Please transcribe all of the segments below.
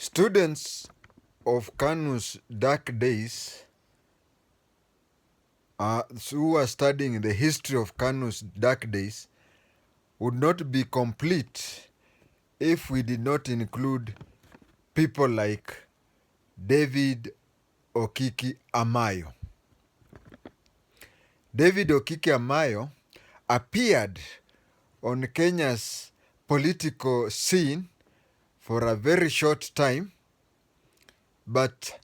Students of Kanu's dark days, who are studying the history of Kanu's dark days, would not be complete if we did not include people like David Okiki Amayo. David Okiki Amayo appeared on Kenya's political scene for a very short time, but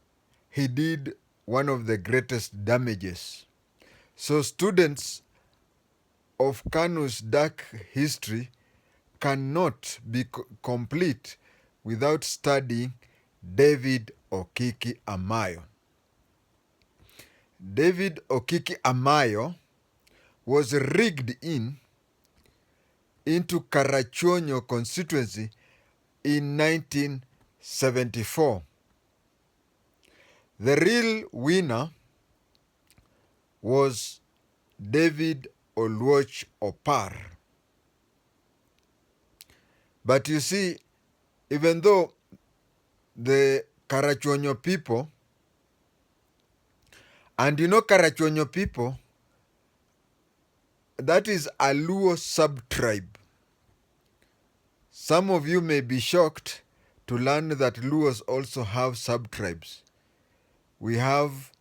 he did one of the greatest damages. So students of Kanu's dark history cannot be complete without studying David Okiki Amayo. David Okiki Amayo was rigged into Karachonyo constituency in 1974. The real winner was David Oluoch Opar. But you see, even though the Karachonyo people, and you know Karachonyo people, that is a Luo sub-tribe. Some of you may be shocked to learn that Luos also have sub-tribes. We have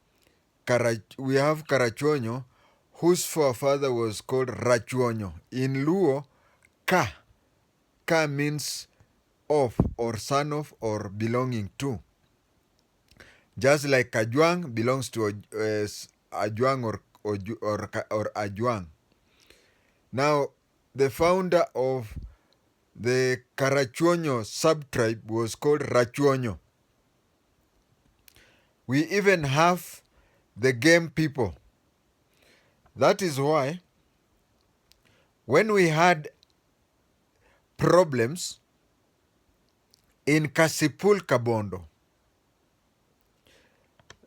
Karachonyo, whose forefather was called Rachonyo. In Luo, Ka means of, or son of, or belonging to. Just like Ajuang belongs to Ajuang or Ajuang. Now, the founder of the Karachonyo sub-tribe was called Rachonyo. We even have the game people. That is why when we had problems in Kasipul Kabondo,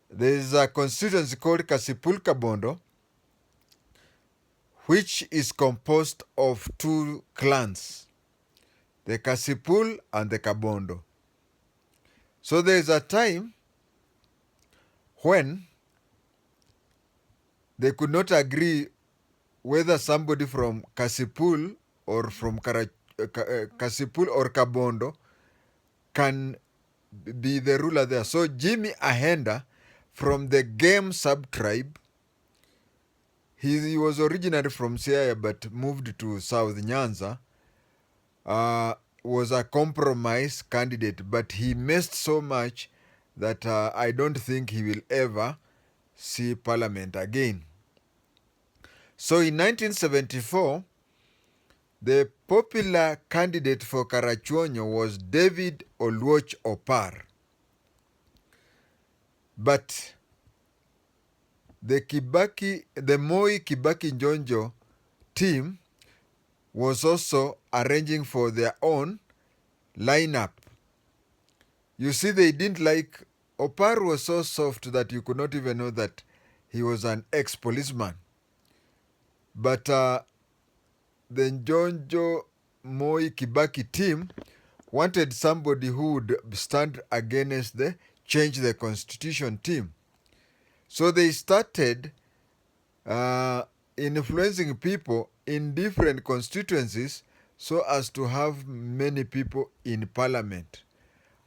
there is a constituency called Kasipul Kabondo, which is composed of two clans, the Kasipul and the Kabondo. So there is a time when they could not agree whether somebody from Kasipul or from Kasipul or Kabondo can be the ruler there. So Jimmy Ahenda from the Game sub-tribe, he was originally from Siaya but moved to South Nyanza, was a compromise candidate, but he missed so much that I don't think he will ever see parliament again. So in 1974, the popular candidate for Karachonyo was David Oluoch Opar. But the Moi-Kibaki Njonjo team was also arranging for their own lineup. You see, they didn't like, Opar was so soft that you could not even know that he was an ex-policeman. But the Njonjo Moi-Kibaki team wanted somebody who would stand against the Change the Constitution team. So they started influencing people in different constituencies so as to have many people in parliament.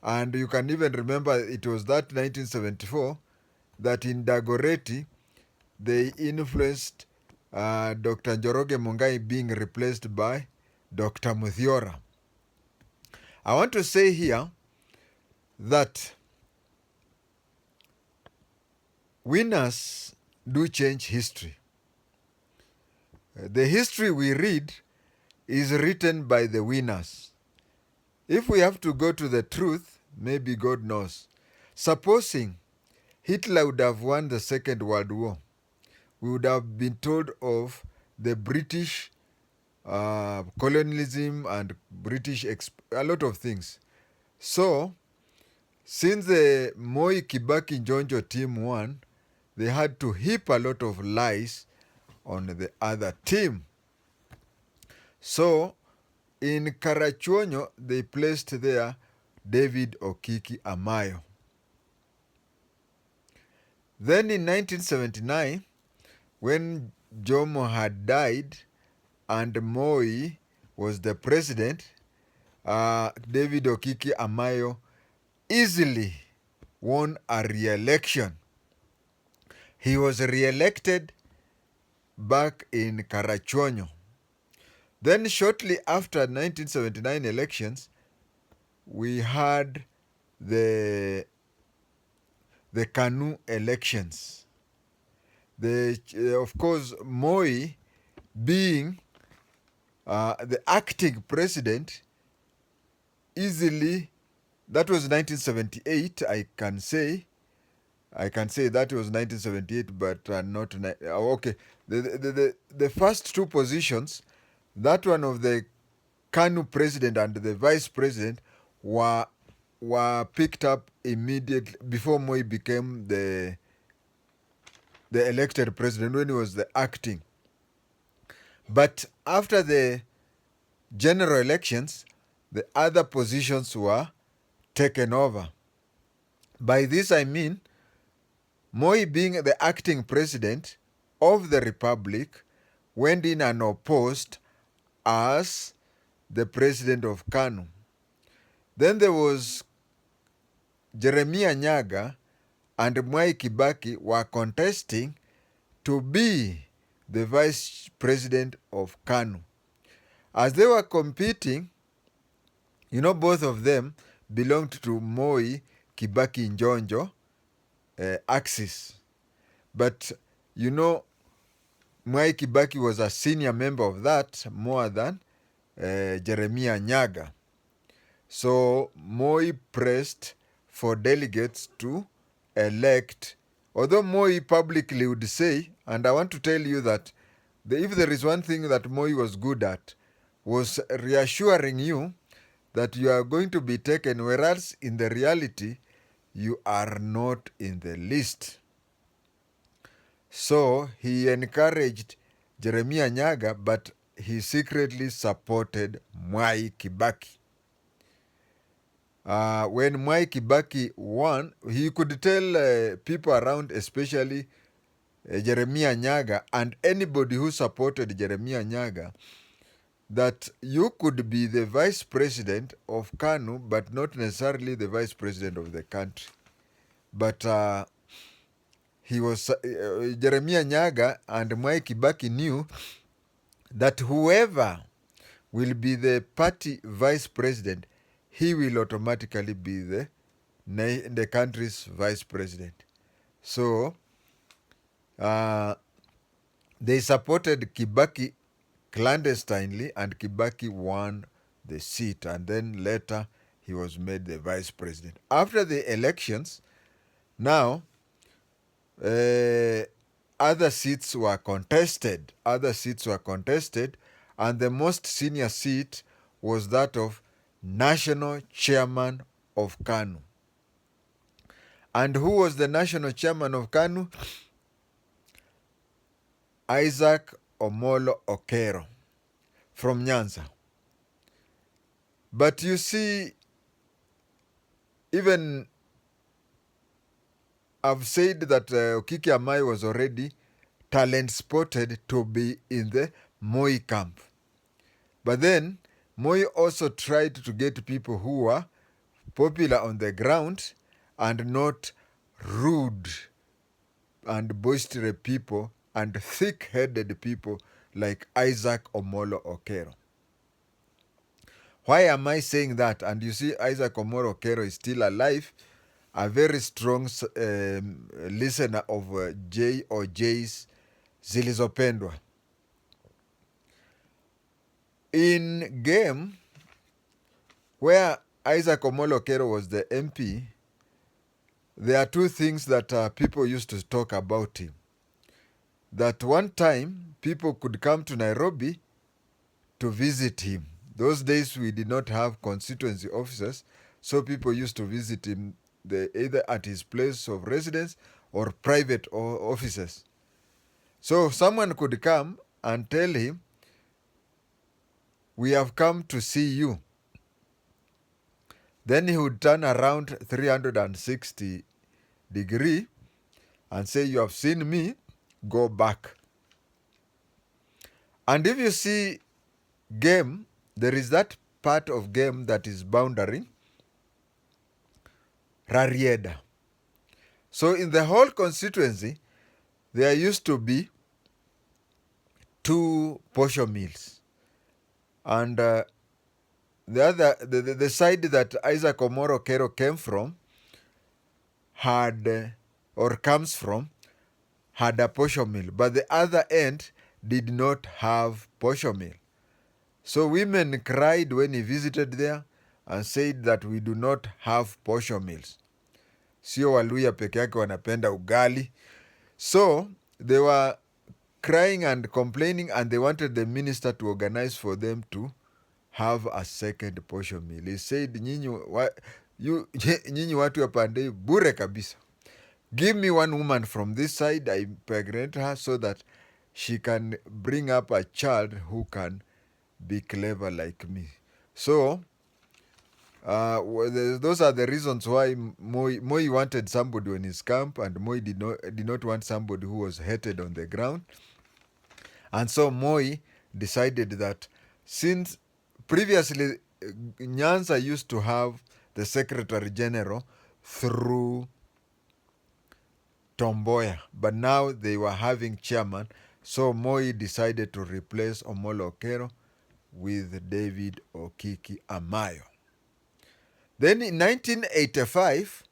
And you can even remember it was that 1974 that in Dagoretti they influenced Dr. Njoroge Mungai being replaced by Dr. Muthiora. I want to say here that winners do change history. The history we read is written by the winners. If we have to go to the truth, maybe God knows. Supposing Hitler would have won the Second World War, we would have been told of the British colonialism and British a lot of things. So, since the Moi-Kibaki Njonjo team won, they had to heap a lot of lies on the other team. So, in Karachonyo, they placed there David Okiki Amayo. Then in 1979, when Jomo had died and Moi was the president, David Okiki Amayo easily won a re-election. He was re-elected back in Karacho. Then shortly after 1979 elections, we had the Kanu elections. Of course, Moi being the acting president easily, that was 1978, I can say that was 1978, but not... okay, the first two positions, that one of the Kanu president and the vice president, were picked up immediately before Moi became the elected president, when he was the acting. But after the general elections, the other positions were taken over. By this I mean, Moi being the acting president of the republic went in and opposed as the president of Kanu. Then there was Jeremiah Nyaga and Moi-Kibaki were contesting to be the vice president of Kanu. As they were competing, both of them belonged to Moi-Kibaki Njonjo axis. But Moi-Kibaki was a senior member of that more than Jeremiah Nyaga. So Moi pressed for delegates to elect, although Moi publicly would say, and I want to tell you that if there is one thing that Moi was good at, was reassuring you that you are going to be taken, whereas in the reality, you are not in the list. So he encouraged Jeremiah Nyaga, but he secretly supported Moi-Kibaki. When Moi-Kibaki won, he could tell people around, especially Jeremiah Nyaga and anybody who supported Jeremiah Nyaga, that you could be the vice president of Kanu, but not necessarily the vice president of the country. But Jeremiah Nyaga and Moi-Kibaki knew that whoever will be the party vice president, he will automatically be the country's vice president. So they supported Kibaki clandestinely, and Kibaki won the seat, and then later he was made the vice president. After the elections, now other seats were contested, and the most senior seat was that of national chairman of Kanu. And who was the national chairman of Kanu? Isaac Omolo Okero from Nyanza. But you see, even I've said that Okiki Amayo was already talent spotted to be in the Moi camp. But then Moi also tried to get people who were popular on the ground and not rude and boisterous people and thick-headed people like Isaac Omolo Okero. Why am I saying that? And you see, Isaac Omolo Okero is still alive, a very strong listener of J or J's Zilizopendwa. In game where Isaac Omolo Okero was the MP, there are two things that people used to talk about him. That one time, people could come to Nairobi to visit him. Those days, we did not have constituency officers, so people used to visit him either at his place of residence or private offices. So someone could come and tell him, "We have come to see you." Then he would turn around 360 degree and say, you have seen me, go back. And if you see game, there is that part of game that is boundary, Rarieda. So in the whole constituency, there used to be 2 posho mills. And the side that Isaac Omoro Kero came from had, or comes from, had a posho mill. But the other end did not have posho mill. So women cried when he visited there and said that we do not have posho mills. Sio Waluya peke yake wanapenda ugali. So they were crying and complaining, and they wanted the minister to organize for them to have a second posho mill. He said, nyinyi watu ya Pandei bure kabisa. Give me one woman from this side, I impregnate her so that she can bring up a child who can be clever like me. So those are the reasons why Moi wanted somebody in his camp, and Moi did not want somebody who was hated on the ground. And so Moi decided that since previously Nyanza used to have the Secretary General through Tomboya, but now they were having chairman. So Moi decided to replace Omolo Okero with David Okiki Amayo. Then in 1985,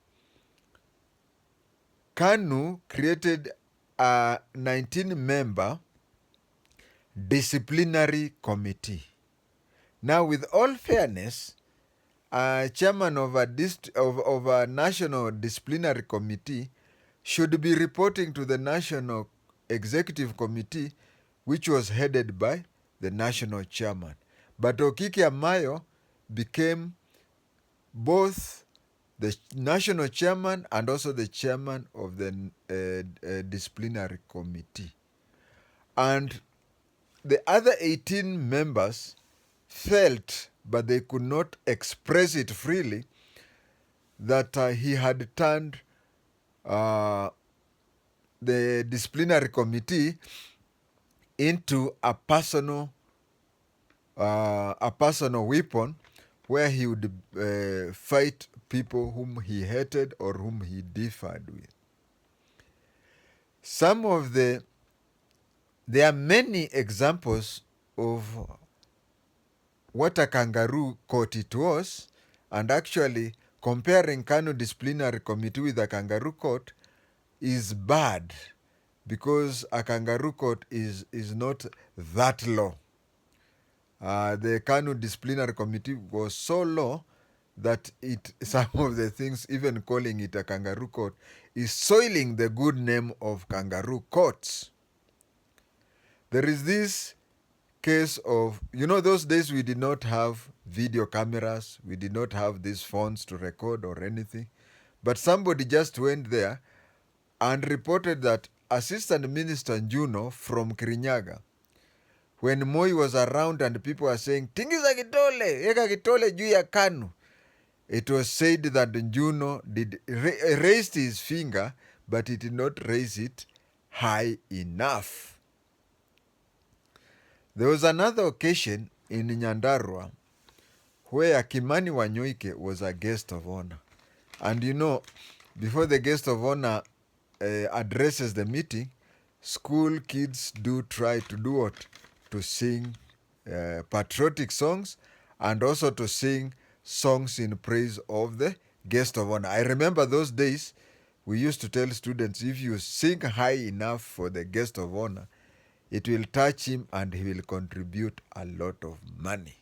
Kanu created a 19-member disciplinary committee. Now, with all fairness, a chairman of a national disciplinary committee should be reporting to the National Executive Committee, which was headed by the national chairman. But Okiki Amayo became both the national chairman and also the chairman of the disciplinary committee. And the other 18 members felt, but they could not express it freely, that he had turned the disciplinary committee into a personal weapon, where he would fight people whom he hated or whom he differed with. There are many examples of what a kangaroo court it was, and actually comparing Kanu disciplinary committee with a kangaroo court is bad, because a kangaroo court is not that low. The Kanu disciplinary committee was so low that some of the things, even calling it a kangaroo court, is soiling the good name of kangaroo courts. There is this case of, those days we did not have video cameras, we did not have these phones to record or anything, but somebody just went there and reported that Assistant Minister Njuno from Kirinyaga, when Moi was around and people were saying, tingiza kitole, eka kitole juu ya Kanu, it was said that Njuno raised his finger, but he did not raise it high enough. There was another occasion in Nyandarua where Kimani Wanyoike was a guest of honor. And before the guest of honor addresses the meeting, school kids do try to do what? To sing patriotic songs, and also to sing songs in praise of the guest of honor. I remember those days, we used to tell students, if you sing high enough for the guest of honor, it will touch him and he will contribute a lot of money.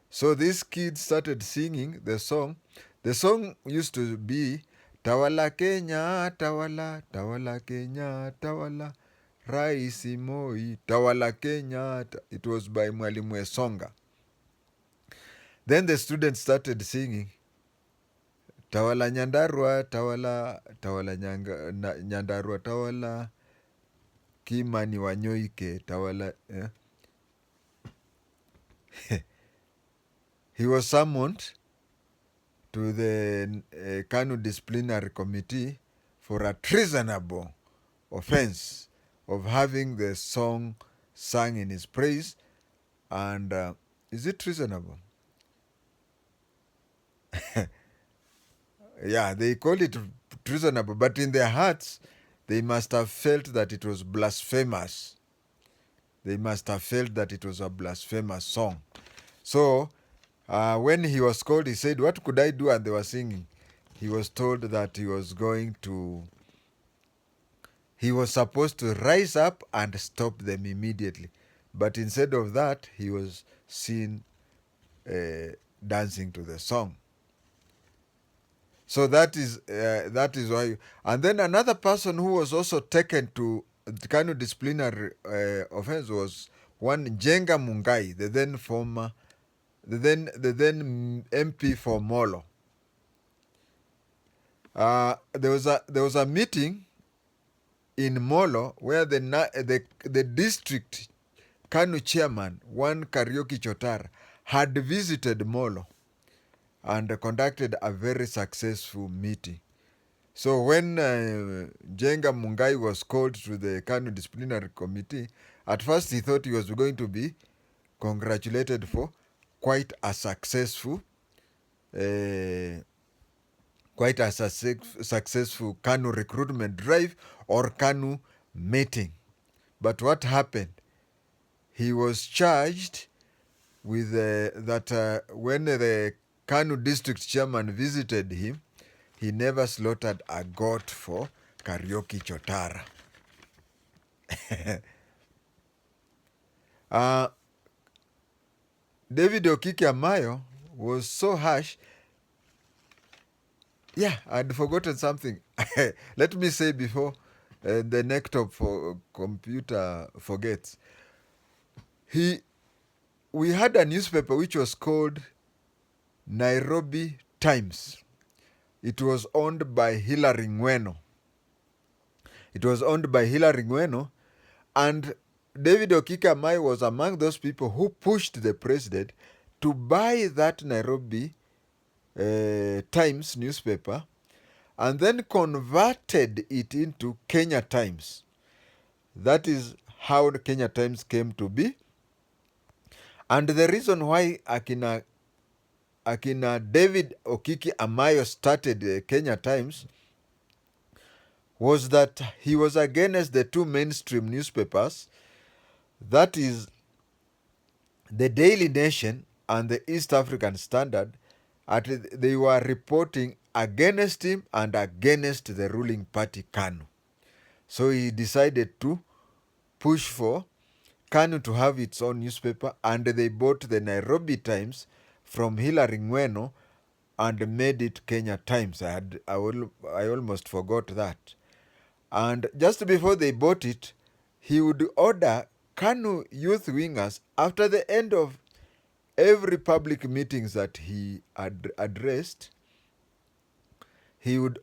So these kids started singing the song. The song used to be, Tawala Kenya, Tawala, Tawala Kenya, Tawala, Raisi Moi, Tawala Kenya. It was by Mwalimu Esonga. Then the students started singing, Tawala Nyandarua, Tawala, Tawala Nyandarua, Tawala, Kimani Wanyoike, Tawala. He was summoned to the Kanu disciplinary committee for a treasonable offense of having the song sung in his praise. And is it treasonable? Yeah, they call it treasonable, but in their hearts, they must have felt that it was blasphemous. They must have felt that it was a blasphemous song. So, when he was called, he said, "What could I do?" And they were singing. He was told that he was supposed to rise up and stop them immediately. But instead of that, he was seen dancing to the song. So that is why. And then another person who was also taken to the kind of disciplinary offense was one Njenga Mungai, the then MP for Molo. There was a meeting in Molo where the district Kanu chairman, one Karacho Chotara, had visited Molo and conducted a very successful meeting. So when Njenga Mungai was called to the Kanu disciplinary committee, at first he thought he was going to be congratulated for quite a successful Kanu recruitment drive or Kanu meeting. But what happened? He was charged with that when the Kanu district chairman visited him, he never slaughtered a goat for Karacho Chotara. David Okiki Amayo was so harsh. Yeah, I'd forgotten something. Let me say before the neck-top for computer forgets. We had a newspaper which was called Nairobi Times. It was owned by Hilary Ngweno. And David Okiki Amayo was among those people who pushed the president to buy that Nairobi Times newspaper and then converted it into Kenya Times. That is how the Kenya Times came to be. And the reason why Akina David Okiki Amayo started the Kenya Times was that he was against the two mainstream newspapers, that is the Daily Nation and the East African Standard. They were reporting against him and against the ruling party Kanu. So he decided to push for Kanu to have its own newspaper, and they bought the Nairobi Times from Hilary Ngweno and made it Kenya Times. I almost forgot that. And just before they bought it, he would order Kanu youth wingers, after the end of every public meetings that he addressed, he would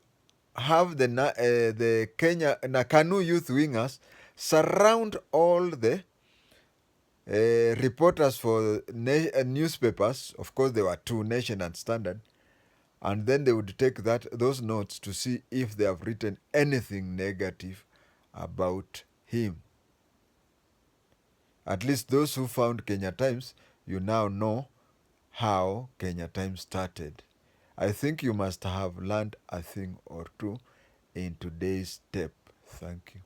have the Kanu youth wingers surround all the reporters for newspapers. Of course, there were two, Nation and Standard. And then they would take those notes to see if they have written anything negative about him. At least those who found Kenya Times, you now know how Kenya Times started. I think you must have learned a thing or two in today's step. Thank you.